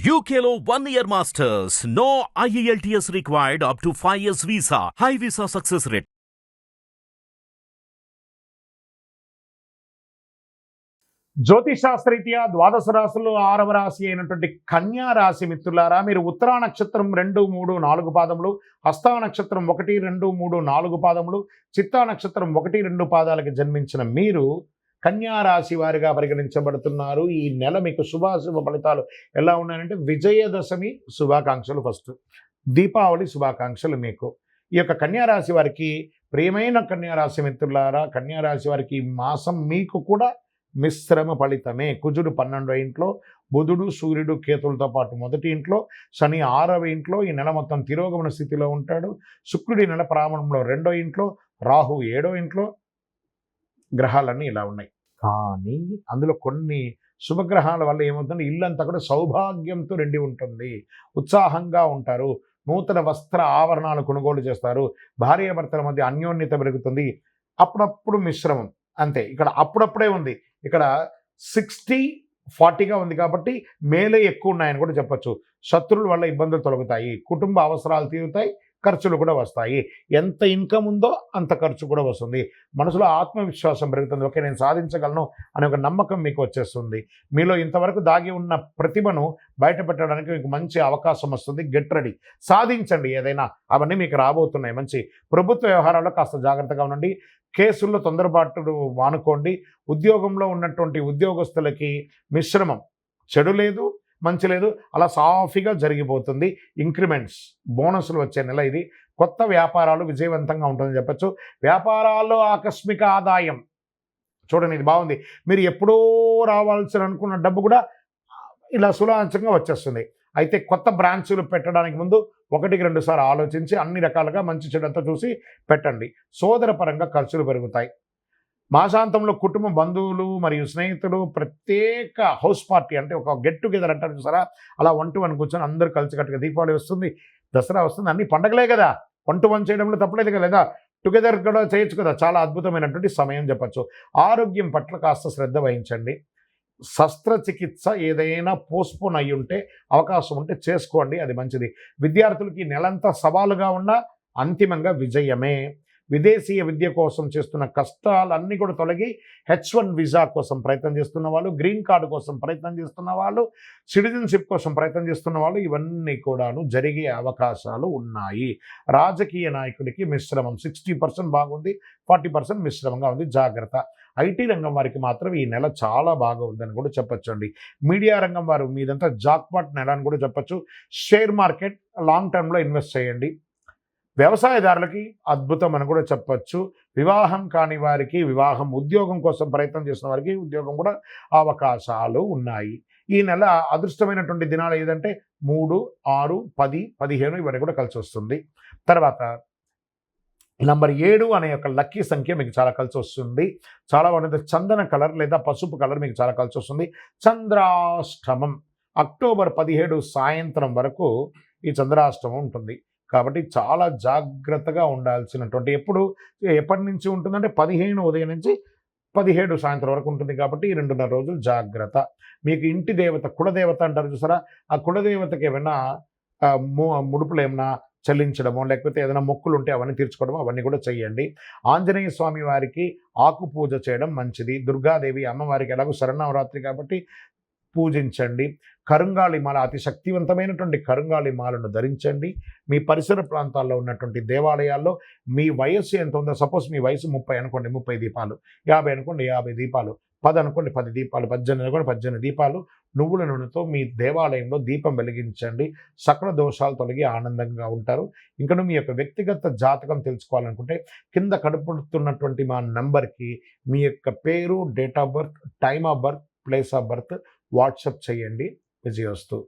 UKLO 1 year masters. No IELTS required up to 5 years visa. High visa success rate. జ్యోతిషాస్త్రరీత్యా ద్వాదశ రాశుల్లో 6వ రాశి అయినటువంటి కన్యా రాశి మిత్రులారా, మీరు ఉత్తరా నక్షత్రం 2, 3, 4 పాదములు, హస్తా నక్షత్రం 1, 2, 3, 4 పాదములు, చిత్తా నక్షత్రం 1, 2 పాదాలకు జన్మించిన మీరు కన్యా రాశి వారిగా పరిగణించబడుతున్నారు. ఈ నెల మీకు శుభాశుభ ఫలితాలు ఎలా ఉన్నాయంటే, విజయదశమి శుభాకాంక్షలు, ఫస్ట్ దీపావళి శుభాకాంక్షలు మీకు. ఈ యొక్క కన్యా రాశి వారికి, ప్రియమైన కన్యా రాశి మిత్రులారా, కన్యా రాశి వారికి ఈ మాసం మీకు కూడా మిశ్రమ ఫలితమే. కుజుడు 12వ ఇంట్లో, బుధుడు సూర్యుడు కేతులతో పాటు 1వ ఇంట్లో, శని 6వ ఇంట్లో ఈ నెల మొత్తం తిరోగమన స్థితిలో ఉంటాడు. శుక్రుడి నెల ప్రారంభంలో 2వ ఇంట్లో, రాహు 7వ ఇంట్లో. గ్రహాలన్నీ ఇలా ఉన్నాయి. కానీ అందులో కొన్ని శుభగ్రహాల వల్ల ఏమవుతుంది, ఇల్లంతా కూడా సౌభాగ్యంతో నిండి ఉంటుంది. ఉత్సాహంగా ఉంటారు. నూతన వస్త్ర ఆభరణాలు కొనుగోలు చేస్తారు. భార్యాభర్తల మధ్య అన్యోన్యత పెరుగుతుంది. అప్పుడప్పుడు మిశ్రమం అంతే. ఇక్కడ అప్పుడప్పుడే ఉంది. ఇక్కడ 60-40గా ఉంది కాబట్టి మేలే ఎక్కువ ఉన్నాయని కూడా చెప్పచ్చు. శత్రువుల వల్ల ఇబ్బందులు తొలగుతాయి. కుటుంబ అవసరాలు తీరుతాయి. ఖర్చులు కూడా వస్తాయి. ఎంత ఇన్కమ్ ఉందో అంత ఖర్చు కూడా వస్తుంది. మనసులో ఆత్మవిశ్వాసం పెరుగుతుంది. ఓకే, నేను సాధించగలను అనే ఒక నమ్మకం మీకు వచ్చేస్తుంది. మీలో ఇంతవరకు దాగి ఉన్న ప్రతిభను బయటపెట్టడానికి మీకు మంచి అవకాశం వస్తుంది. గెట్ రెడీ, సాధించండి. ఏదైనా అవన్నీ మీకు రాబోతున్నాయి. మంచి ప్రభుత్వ వ్యవహారాల్లో కాస్త జాగ్రత్తగా ఉండండి. కేసుల్లో తొందరపాటు మానుకోండి. ఉద్యోగంలో ఉన్నటువంటి ఉద్యోగస్తులకి మిశ్రమం, చెడు లేదు మంచి లేదు, అలా సాఫీగా జరిగిపోతుంది. ఇంక్రిమెంట్స్, బోనస్లు వచ్చే నెల ఇది. కొత్త వ్యాపారాలు విజయవంతంగా ఉంటుందని చెప్పచ్చు. వ్యాపారాల్లో ఆకస్మిక ఆదాయం చూడండి, ఇది బాగుంది. మీరు ఎప్పుడో రావాల్సిన అనుకున్న డబ్బు కూడా ఇలా సులభంగా వచ్చేస్తుంది. అయితే కొత్త బ్రాంచులు పెట్టడానికి ముందు 1-2 సార్లు ఆలోచించి అన్ని రకాలుగా మంచి చెడంతా చూసి పెట్టండి. సోదర పరంగా ఖర్చులు పెరుగుతాయి. మాసాంతంలో కుటుంబ బంధువులు మరియు స్నేహితులు ప్రత్యేక హౌస్ పార్టీ, అంటే ఒక గెట్ టుగెదర్ అంటారు చూసారా, అలా 1-to-1 కూర్చొని అందరూ కలిసికట్టుగా, దీపావళి వస్తుంది, దసరా వస్తుంది, అన్ని పండగలే కదా, 1-to-1 చేయడంలో తప్పలేదు కదా, లేదా టుగెదర్ కూడా చేయొచ్చు కదా. చాలా అద్భుతమైనటువంటి సమయం చెప్పచ్చు. ఆరోగ్యం పట్ల కాస్త శ్రద్ధ వహించండి. శస్త్రచికిత్స ఏదైనా పోస్ట్పోన్ అయ్యి ఉంటే, అవకాశం ఉంటే చేసుకోండి, అది మంచిది. విద్యార్థులకి నెలంతా సవాలుగా ఉన్న అంతిమంగా విజయమే. విదేశీయ విద్య కోసం చేస్తున్న కష్టాలన్నీ కూడా తొలగి H1 వీసా కోసం ప్రయత్నం చేస్తున్న వాళ్ళు, గ్రీన్ కార్డు కోసం ప్రయత్నం చేస్తున్న వాళ్ళు, సిటిజన్షిప్ కోసం ప్రయత్నం చేస్తున్న వాళ్ళు, ఇవన్నీ కూడాను జరిగే అవకాశాలు ఉన్నాయి. రాజకీయ నాయకుడికి మిశ్రమం, 60% బాగుంది, 40% మిశ్రమంగా ఉంది, జాగ్రత్త. ఐటీ రంగం వారికి మాత్రం ఈ నెల చాలా బాగా ఉందని కూడా చెప్పచ్చండి. మీడియా రంగం వారు మీదంతా జాక్పాట్ నెల అని కూడా చెప్పచ్చు. షేర్ మార్కెట్ లాంగ్ టర్మ్లో ఇన్వెస్ట్ చేయండి. వ్యవసాయదారులకి అద్భుతం అని కూడా చెప్పచ్చు. వివాహం కాని వారికి వివాహం, ఉద్యోగం కోసం ప్రయత్నం చేసిన వారికి ఉద్యోగం కూడా అవకాశాలు ఉన్నాయి. ఈ నెల అదృష్టమైనటువంటి దినాలు ఏదంటే 3, 6, 10, 15 ఇవన్నీ కూడా కలిసి వస్తుంది. తర్వాత నంబర్ 7 అనే ఒక లక్కీ సంఖ్య మీకు చాలా కలిసి వస్తుంది. చాలా బాగుంటుంది. చందన కలర్ లేదా పసుపు కలర్ మీకు చాలా కలిసి వస్తుంది. చంద్రాష్టమం అక్టోబర్ 17 సాయంత్రం వరకు ఈ చంద్రాష్టమం ఉంటుంది. కాబట్టి చాలా జాగ్రత్తగా ఉండాల్సినటువంటి, ఎప్పటి నుంచి ఉంటుందంటే 15 ఉదయం నుంచి 17 సాయంత్రం వరకు ఉంటుంది. కాబట్టి ఈ 2.5 రోజులు జాగ్రత్త. మీకు ఇంటి దేవత, కులదేవత అంటారు చూసారా, ఆ కులదేవతకి ఏమైనా ముడుపులు ఏమైనా చెల్లించడమో, లేకపోతే ఏదైనా మొక్కులు ఉంటే అవన్నీ తీర్చుకోవడమో అవన్నీ కూడా చేయండి. ఆంజనేయ స్వామి వారికి ఆకు పూజ చేయడం మంచిది. దుర్గాదేవి అమ్మవారికి ఎలాగో శరన్నవరాత్రి కాబట్టి పూజించండి. కరుంగాళి మాల, అతి శక్తివంతమైనటువంటి కరుంగాళి మాలను ధరించండి. మీ పరిసర ప్రాంతాల్లో ఉన్నటువంటి దేవాలయాల్లో మీ వయస్సు ఎంత ఉందో, సపోజ్ మీ వయసు 30 అనుకోండి, 30 దీపాలు, 50 అనుకోండి, 50 దీపాలు, 10 అనుకోండి, 10 దీపాలు, 18 అనుకోండి, 18 దీపాలు నువ్వుల నూనెతో మీ దేవాలయంలో దీపం వెలిగించండి. సకల దోషాలు తొలగి ఆనందంగా ఉంటారు. ఇంకను మీ యొక్క వ్యక్తిగత జాతకం తెలుసుకోవాలనుకుంటే కింద కడుపుతున్నటువంటి మా నంబర్కి మీ యొక్క పేరు, date of birth, time of birth, place of birth WhatsApp చేయండి. విజయోస్తు.